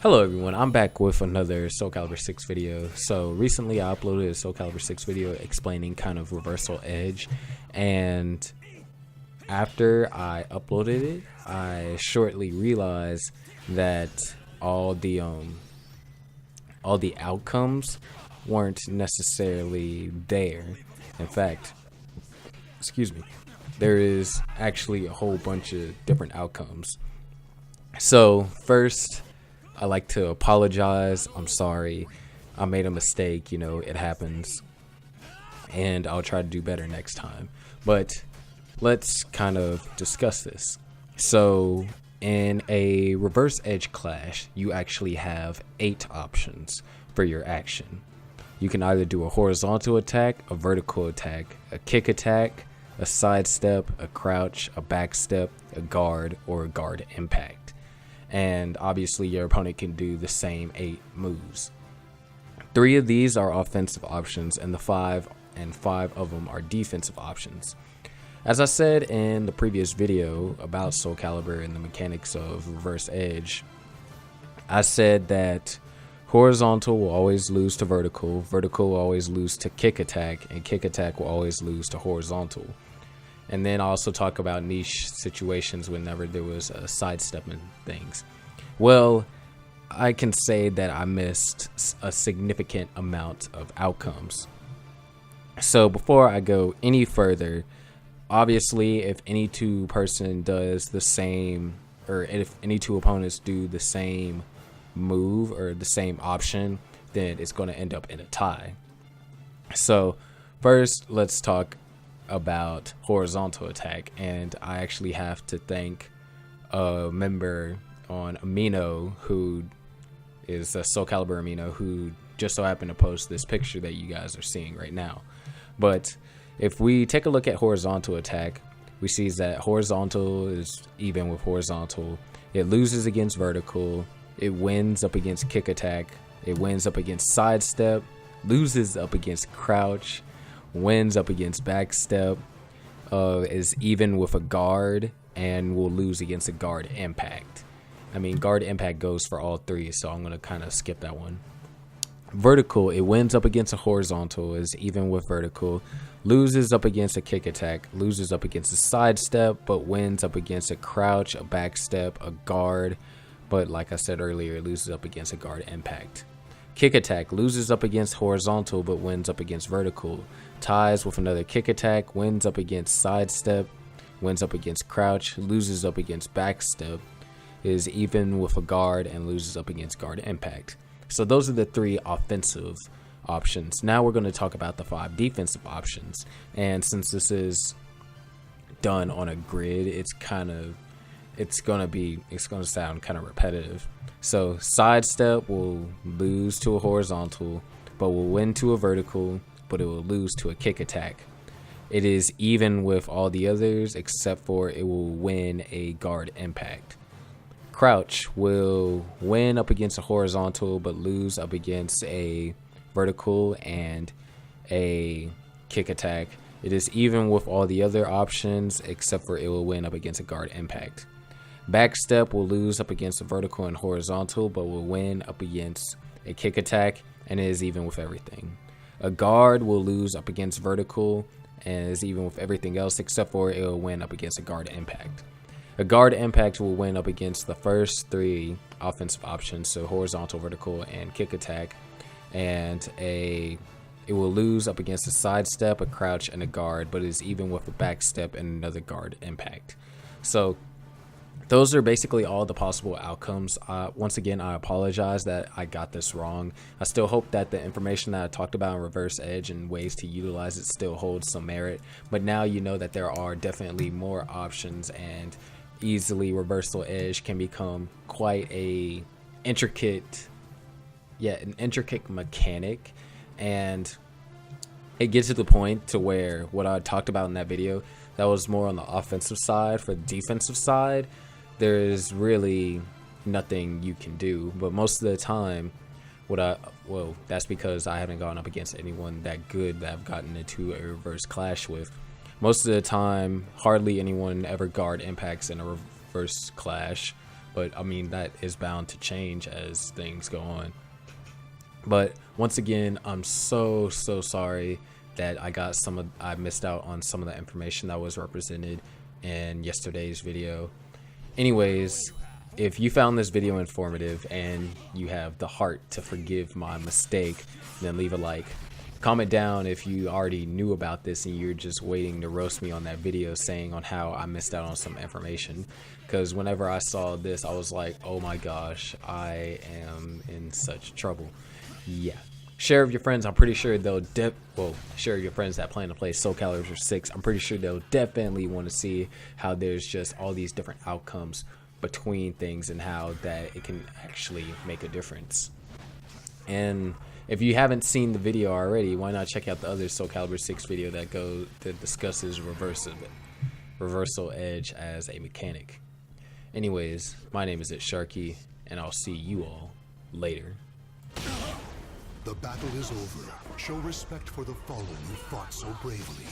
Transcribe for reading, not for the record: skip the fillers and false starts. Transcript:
Hello everyone, I'm back with another Soul Calibur 6 video. So recently I uploaded a Soul Calibur 6 video explaining kind of reversal edge, and after I uploaded it, I shortly realized that all the outcomes weren't necessarily there. In fact, there is actually a whole bunch of different outcomes. So first, I like to apologize. I'm sorry. I made a mistake, it happens. And I'll try to do better next time. But let's kind of discuss this. So in a reverse edge clash, you actually have 8 options for your action. You can either do a horizontal attack, a vertical attack, a kick attack, a sidestep, a crouch, a backstep, a guard, or a guard impact. And obviously your opponent can do the same 8 moves. 3 of these are offensive options, and 5 of them are defensive options. As I said in the previous video about Soul Calibur and the mechanics of reverse edge, I said that horizontal will always lose to vertical, vertical will always lose to kick attack, and kick attack will always lose to horizontal. And then I also talk about niche situations whenever there was a sidestepping things. Well, I can say that I missed a significant amount of outcomes. So before I go any further, obviously if any two person does the same, or if any two opponents do the same move or the same option, then it's going to end up in a tie. So first, let's talk about horizontal attack, and I actually have to thank a member on Amino, who is a Soul Calibur Amino, who just so happened to post this picture that you guys are seeing right now. But if we take a look at horizontal attack, we see that horizontal is even with horizontal. It loses against vertical, it wins up against kick attack, it wins up against sidestep, loses up against crouch, wins up against backstep, is even with a guard, and will lose against a guard impact. I mean, guard impact goes for all 3, so I'm going to kind of skip that one. Vertical, it wins up against a horizontal, is even with vertical, loses up against a kick attack, loses up against a sidestep, but wins up against a crouch, a backstep, a guard, but like I said earlier, it loses up against a guard impact. Kick attack loses up against horizontal but wins up against vertical, ties with another kick attack, wins up against sidestep, wins up against crouch, loses up against backstep, is even with a guard, and loses up against guard impact. So those are the 3 offensive options. Now we're going to talk about the 5 defensive options, and since this is done on a grid, it's going to sound kind of repetitive. So sidestep will lose to a horizontal, but will win to a vertical, but it will lose to a kick attack. It is even with all the others except for it will win a guard impact. Crouch will win up against a horizontal, but lose up against a vertical and a kick attack. It is even with all the other options except for it will win up against a guard impact. Backstep will lose up against a vertical and horizontal, but will win up against a kick attack, and it is even with everything. A guard will lose up against vertical and is even with everything else except for it will win up against a guard impact. A guard impact will win up against the first 3 offensive options, so horizontal, vertical, and kick attack, and it will lose up against a sidestep, a crouch, and a guard, but it is even with a backstep and another guard impact. So those are basically all the possible outcomes. Once again, I apologize that I got this wrong. I still hope that the information that I talked about in reverse edge and ways to utilize it still holds some merit. But now you know that there are definitely more options, and easily reversal edge can become quite an intricate mechanic. And it gets to the point to where what I talked about in that video, that was more on the offensive side. For the defensive side, there is really nothing you can do. But most of the time, that's because I haven't gone up against anyone that good that I've gotten into a reverse clash with. Most of the time, hardly anyone ever guard impacts in a reverse clash. but I mean, that is bound to change as things go on. But once again, I'm so sorry that I missed out on some of the information that was represented in yesterday's video. Anyways, if you found this video informative and you have the heart to forgive my mistake, then leave a like. Comment down if you already knew about this and you're just waiting to roast me on that video saying on how I missed out on some information. Because whenever I saw this, I was like, oh my gosh, I am in such trouble. Yeah. Share with your friends. I'm pretty sure they'll share with your friends that plan to play Soul Calibur 6. I'm pretty sure they'll definitely want to see how there's just all these different outcomes between things and how that it can actually make a difference. And if you haven't seen the video already, why not check out the other Soul Calibur 6 video that discusses reversal edge as a mechanic. Anyways, my name is ITZsharky, and I'll see you all later. The battle is over. Show respect for the fallen who fought so bravely.